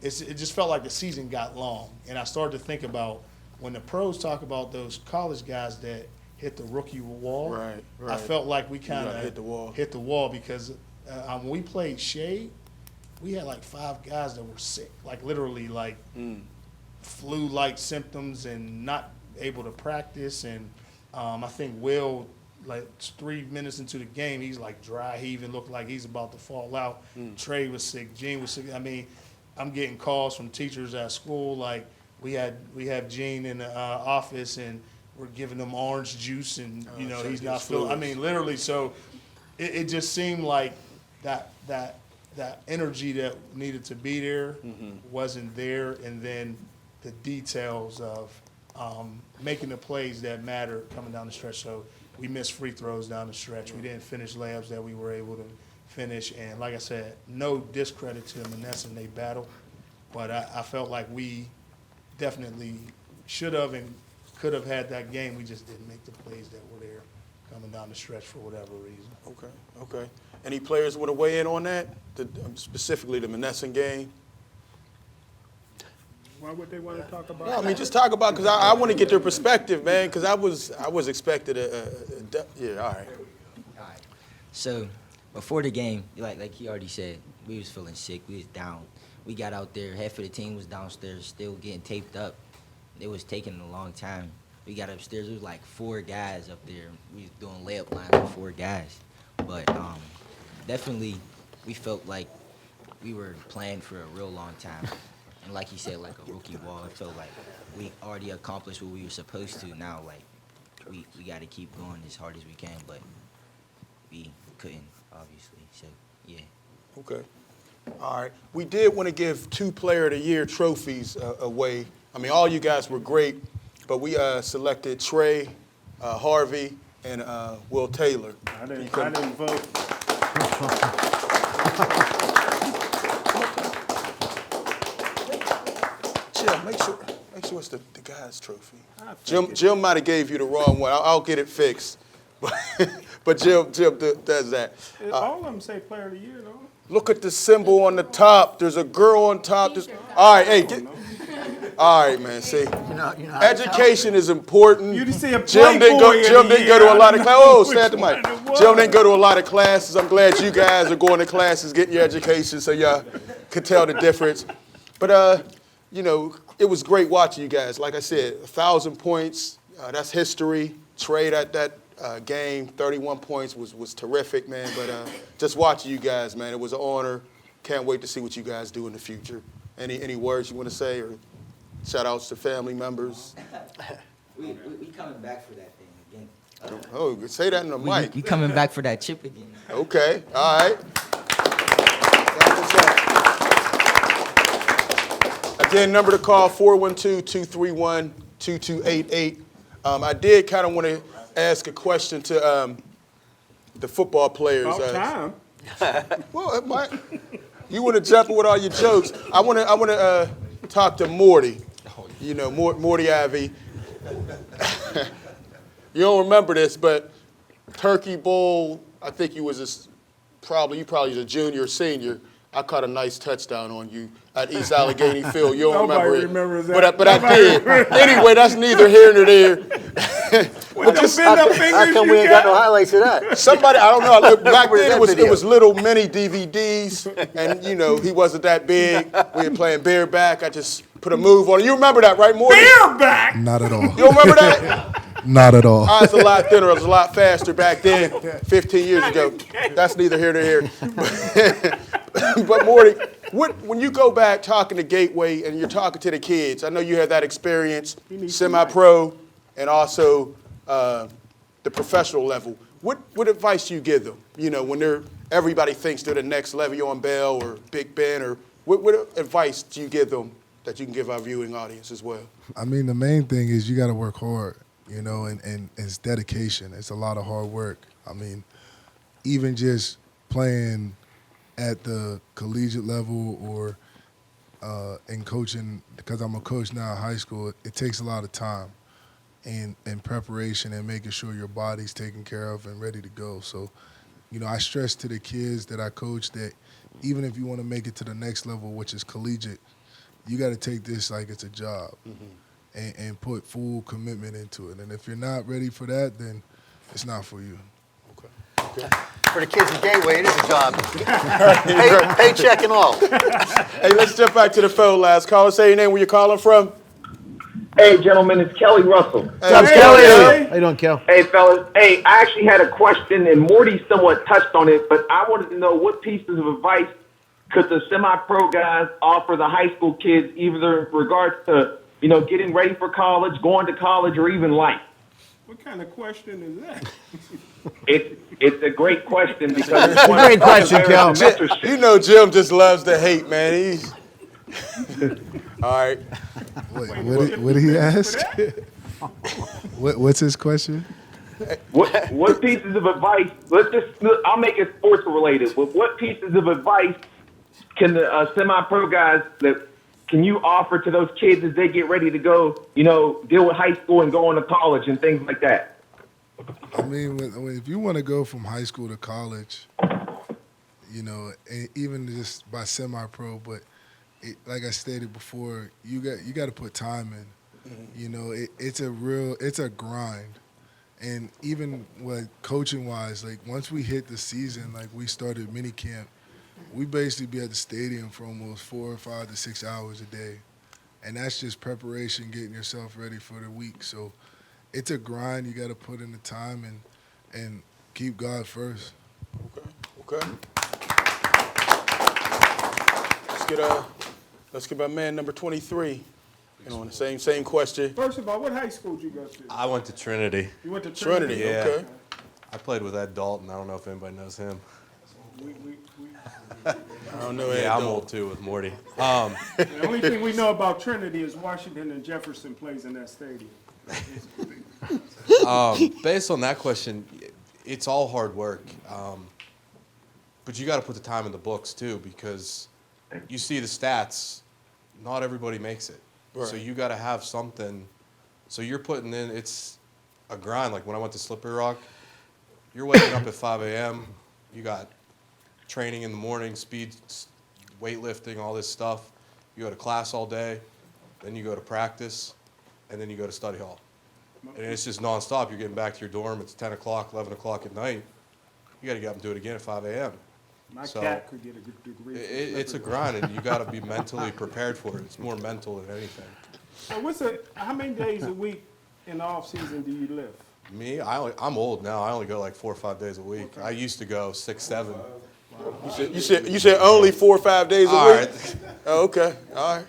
it just felt like the season got long, and I started to think about when the pros talk about those college guys that hit the rookie wall. Right. I felt like we kind of hit the wall. Hit the wall because when we played Shade, we had like 5 guys that were sick, like literally like flu-like symptoms and not able to practice. And I think Will, like 3 minutes into the game, he's like dry. He even looked like he's about to fall out. Trey was sick. Gene was sick. I mean, I'm getting calls from teachers at school like we have Gene in the office and we're giving him orange juice and, you know, he's not feeling, I mean, literally, so it just seemed like that energy that needed to be there wasn't there, and then the details of making the plays that matter coming down the stretch. So we missed free throws down the stretch. We didn't finish layups that we were able to finish, and like I said, no discredit to them, and that's in they battle, but I felt like we definitely should have and could have had that game. We just didn't make the plays that were there coming down the stretch for whatever reason. Okay. Any players want to weigh in on that? Specifically the Monessen game? Why would they want to talk about No, I mean, that? just talk about, because I want to get their perspective, man, because I was expected yeah, all right. So before the game, like he already said, we was feeling sick. We was down. We got out there. Half of the team was downstairs still getting taped up. It was taking a long time. We got upstairs. There was like 4 guys up there. We was doing layup lines with 4 guys. But definitely we felt like we were playing for a real long time. And like he said, like a rookie ball, it felt like we already accomplished what we were supposed to. Now, like, we got to keep going as hard as we can, but we couldn't, obviously. So, yeah. Okay. All right. We did want to give 2 Player of the Year trophies away. I mean, all you guys were great, but we selected Trey, Harvey, and Will Taylor. I didn't vote. Jim, make sure it's the guy's trophy. Jim might have gave you the wrong one. I'll get it fixed. But Jim does that. All of them say Player of the Year, though. Look at the symbol on the top. There's a girl on top. All right, hey, all right, man. See, education is important. You see a Jim didn't go. Playboy Jim of the didn't go to a year. lot of classes. Oh, stand the Which mic. one it was? Jim didn't go to a lot of classes. I'm glad you guys are going to classes, getting your education, so y'all could tell the difference. But you know, it was great watching you guys. Like I said, 1,000 points. That's history. Trey that game, 31 points was terrific, man. But just watching you guys, man, it was an honor. Can't wait to see what you guys do in the future. Any words you want to say, or shout outs to family members? We coming back for that thing again. Oh, say that in the mic. We coming back for that chip again. Okay, all right. Again, number to call, 412-231-2288. I did kind of want to ask a question to the football players. About time. Well, it might. You want to jump in with all your jokes. I want to talk to Morty. You know, Morty Ivy. You don't remember this, but Turkey Bowl, I think you was probably was a junior or senior. I caught a nice touchdown on you at East Allegheny Field. You don't remember it. Remembers that. But I did. Anyway, that's neither here nor there. How come we ain't got no highlights of that? Somebody, I don't know. Back Where's then that it video? was little mini DVDs, and you know he wasn't that big. We were playing bareback. I just put a move on it. You remember that, right, Morty? Bareback. Not at all. You don't remember that? Not at all. I was a lot thinner. I was a lot faster back then, 15 years ago. That's neither here nor here. But Morty, when you go back talking to Gateway and you're talking to the kids, I know you had that experience, semi-pro, and also the professional level. What advice do you give them? You know, when everybody thinks they're the next Le'Veon Bell or Big Ben, or what advice do you give them that you can give our viewing audience as well? I mean, the main thing is you got to work hard, you know, and it's dedication. It's a lot of hard work. I mean, even just playing at the collegiate level or in coaching, because I'm a coach now in high school, it takes a lot of time and preparation and making sure your body's taken care of and ready to go. So, you know, I stress to the kids that I coach that even if you want to make it to the next level, which is collegiate, you got to take this like it's a job and put full commitment into it. And if you're not ready for that, then it's not for you. Okay. For the kids at Gateway, it is a job. Paycheck and all. Hey, let's jump back to the phone. Last caller, say your name, where you're calling from. Hey, gentlemen, it's Kelly Russell. What's up, Kelly? How you doing, Kel? Hey, fellas. Hey, I actually had a question, and Morty somewhat touched on it, but I wanted to know what pieces of advice could the semi-pro guys offer the high school kids, either in regards to, you know, getting ready for college, going to college, or even life? What kind of question is that? It's a great question because it's a great question, Kel. mentorship. You know Jim just loves to hate, man. He's all right. Wait, what did he ask? What's his question? What pieces of advice? I'll make it sports related. What pieces of advice can the semi-pro guys can you offer to those kids as they get ready to go? You know, deal with high school and go on to college and things like that. I mean, if you want to go from high school to college, you know, and even just by semi-pro. But like I stated before, you got to put time in. You know, it's a grind. And even coaching wise, like once we hit the season, like we started mini camp, we basically be at the stadium for almost 4 or 5 to 6 hours a day. And that's just preparation, getting yourself ready for the week. So it's a grind. You got to put in the time and keep God first. Okay. Let's get my man number 23. You know, the same question. First of all, what high school did you go to? I went to Trinity. You went to Trinity? Yeah. Okay. I played with Ed Dalton. I don't know if anybody knows him. I don't know Ed Yeah, I'm Dalton. old too with Morty. The only thing we know about Trinity is Washington and Jefferson plays in that stadium. Based on that question, it's all hard work. But you got to put the time in the books too, because you see the stats. Not everybody makes it. Right. So you got to have something. So you're putting in, it's a grind. Like when I went to Slippery Rock, you're waking up at 5 a.m. You got training in the morning, speed, weightlifting, all this stuff. You go to class all day, then you go to practice, and then you go to study hall. And it's just nonstop. You're getting back to your dorm. It's 10 o'clock, 11 o'clock at night. You got to get up and do it again at 5 a.m. My cat could get a good degree. It's a grind, and you got to be mentally prepared for it. It's more mental than anything. So how many days a week in the off season do you live? Me, I'm old now. I only go like 4 or 5 days a week. I used to go 6, 7. You said only 4 or 5 days a All week? right. Oh, okay. All right.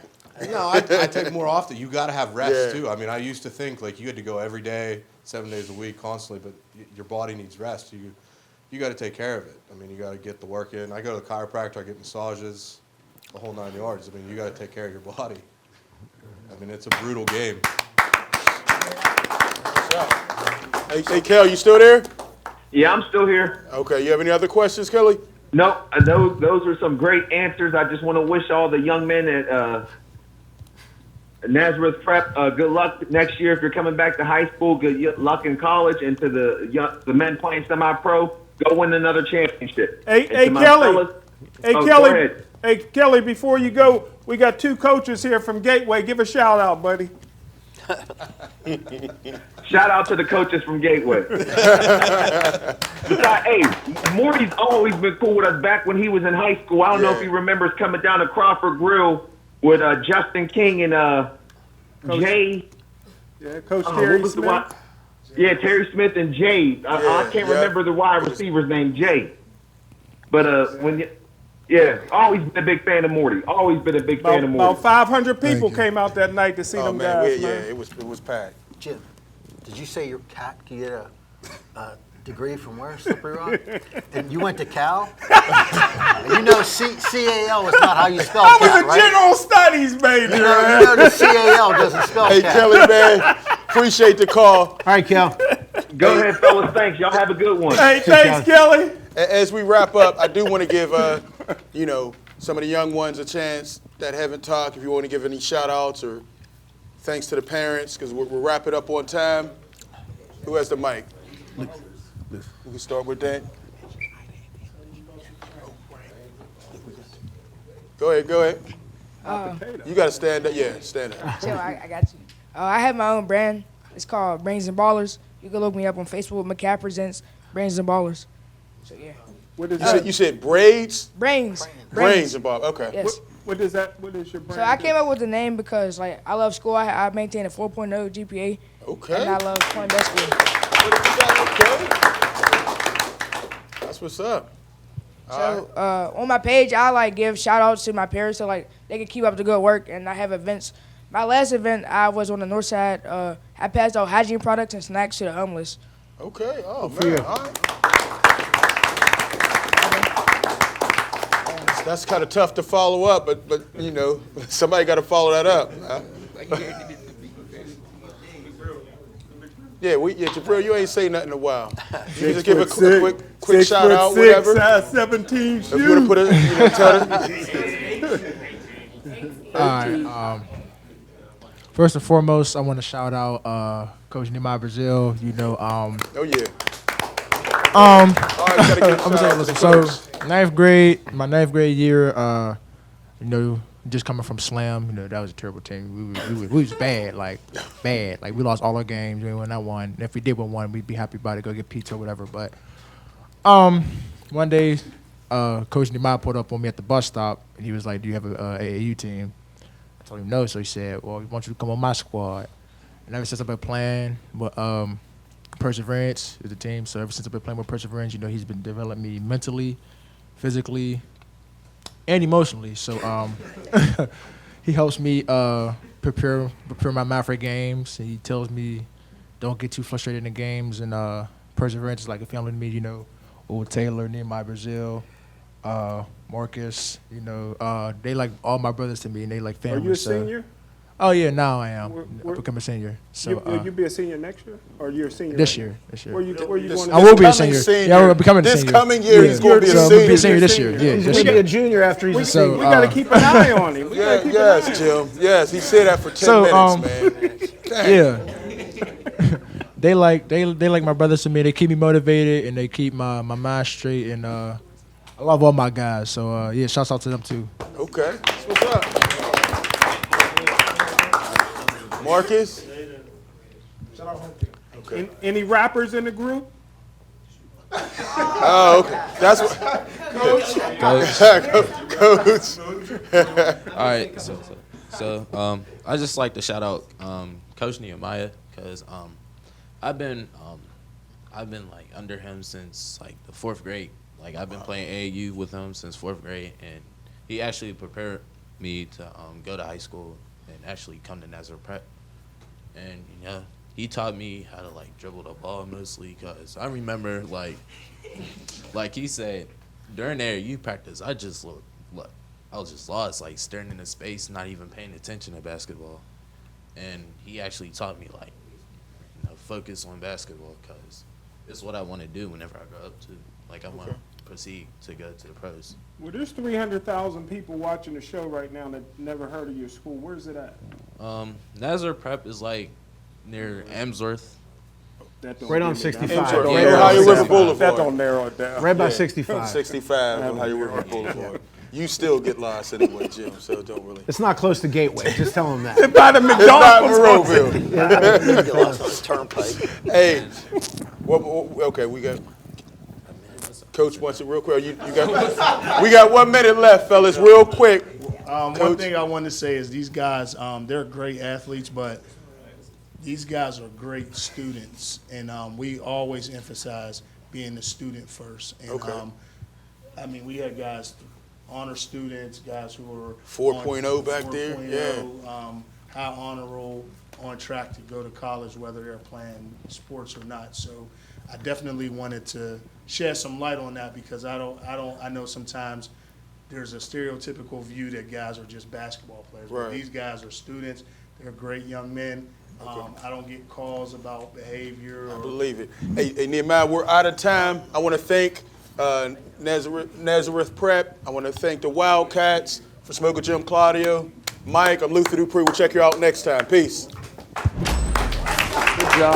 No, I take more often. You got to have rest Yeah. too. I mean, I used to think like you had to go every day, 7 days a week, constantly. But your body needs rest. You got to take care of it. I mean, you got to get the work in. I go to the chiropractor. I get massages, the whole 9 yards. I mean, you got to take care of your body. I mean, it's a brutal game. Hey, Kel, you still there? Yeah, I'm still here. Okay. You have any other questions, Kelly? No, those are some great answers. I just want to wish all the young men at Nazareth Prep good luck next year if you're coming back to high school. Good luck in college, and to the men playing semi-pro, go win another championship. Hey, And to my Kelly. fellas- Hey, Oh, Kelly. go ahead. Hey, Kelly, before you go, we got 2 coaches here from Gateway. Give a shout out, buddy. Shout out to the coaches from Gateway. Hey, Morty's always been cool with us back when he was in high school. I don't know if he remembers coming down to Crawford Grill with Justin King and Jay. Yeah, Coach What Terry was the Smith. wide- Yeah, Terry Smith and Jay. I can't remember the wide receiver's name, Jay. But always been a big fan of Morty. Always been a big fan of Morty. About 500 people came out that night to see them guys, Yeah, man. it was packed. Jim, did you say your cat could get a degree from where? Slippery Rock? And you went to Cal? You know CAL is not how you spell I was cat, a right? general studies major. You know the CAL doesn't spell Hey, cat. Kelly, man, appreciate the call. All right, Kel. Go ahead, fellas. Thanks. Y'all have a good one. Hey, thanks, Kelly. As we wrap up, I do want to give, some of the young ones a chance that haven't talked. If you want to give any shout-outs or thanks to the parents, because we'll wrap it up on time. Who has the mic? We can start with that. Go ahead. You got to stand up. Yeah, stand up. Chill, I got you. I have my own brand. It's called Brains and Ballers. You can look me up on Facebook. McCaff presents Brains and Ballers. So yeah. What is You said braids? Brains. Brains and Bob. Okay. Yes. What is that? What is your brand? So I came up with the name because I love school. I maintain a 4.0 GPA. Okay. And I love playing basketball. That's what's up. So on my page, I give shout outs to my parents so they can keep up the good work, and I have events. My last event, I was on the north side. I passed out hygiene products and snacks to the homeless. Okay. Oh, for man. you. All right. That's kind of tough to follow up, but somebody got to follow that up. Jabril, you ain't say nothing in a while. You can just give a quick shout out, whatever. 17 shoes. If you want to put it, tell them. All right. First and foremost, I want to shout out Coach Nehemiah Brazil. Oh yeah. All right, gotta give a I'm shout out to saying, the listen, coach. my ninth grade year, you know, just coming from Slam, you know, that was a terrible team. We was bad, like bad. Like we lost all our games. We won that one. And if we did win one, we'd be happy about it, go get pizza or whatever. But one day, Coach Nehemiah pulled up on me at the bus stop, and he was like, "Do you have a AAU team?" I told him no. So he said, "Well, we want you to come on my squad." And ever since I've been playing with Perseverance is the team. So ever since I've been playing with Perseverance, you know, he's been developing me mentally, physically, and emotionally. So he helps me prepare my mind for games. And he tells me don't get too frustrated in the games. And Perseverance is like a family to me. You know, Old Taylor, Nehemiah Brazil, Marcus. You know, they like all my brothers to me, and they like family. Are you a so- senior? Oh yeah, now I am. Where- I become a senior. So Will you be a senior next year, or you're a senior? this right year. now? This year. Where you going? I will be a coming senior. Yeah, I'm becoming a This senior. coming year, he's gonna be a So I'm senior. be a senior this year. Yeah, He's this going to year. be a junior after he's a So, senior. We got to keep an eye on him. We gotta Yeah, keep yes, an eye on him. Jim. Yes, he said that for 10 So, minutes, man. Yeah. they like my brothers to me. They keep me motivated and they keep my mind straight. And I love all my guys. So yeah, shouts out to them too. Okay, that's what's up. Marcus? Okay. Any rappers in the group? Oh, okay. That's what. Coach. All right, so I just like to shout out Coach Nehemiah because I've been like under him since like the 4th grade. Like I've been playing AAU with him since 4th grade, and he actually prepared me to go to high school and actually come to Nazareth Prep. And you know, he taught me how to like dribble the ball mostly because I remember like he said during the AAU practice, I was just lost, like staring into space, not even paying attention to basketball. And he actually taught me like, you know, focus on basketball because it's what I want to do whenever I grow up too. Like I want to proceed to go to the pros. Well, there's 300,000 people watching the show right now that never heard of your school. Where's it at? Nazareth Prep is like near Amsworth. Right on 65. Ohio River Boulevard. That don't narrow it down. Right by 65. 65 on Ohio River Boulevard. You still get lost anyway, Jim, so don't really. It's not close to Gateway. Just tell him that. By the It's not McDonald's. Monroeville. Get lost on the turnpike. Hey, okay, we got. Coach wants it real quick. You got. We got 1 minute left, fellas. Real quick. One thing I want to say is these guys, they're great athletes, but these guys are great students, and we always emphasize being the student first. And, Okay. I mean, we had guys, honor students, guys who were 4.0 back there, 4.0, high honor roll, on track to go to college, whether they're playing sports or not. So I definitely wanted to shed some light on that because I know sometimes there's a stereotypical view that guys are just basketball players. But Right. these guys are students. They're great young men. I don't get calls about behavior. I believe it. Hey, Nehemiah, we're out of time. I want to thank Nazareth Prep. I want to thank the Wildcats for Smoker Jim Claudio. Mike, I'm Luther Dupree. We'll check you out next time. Peace. Good job.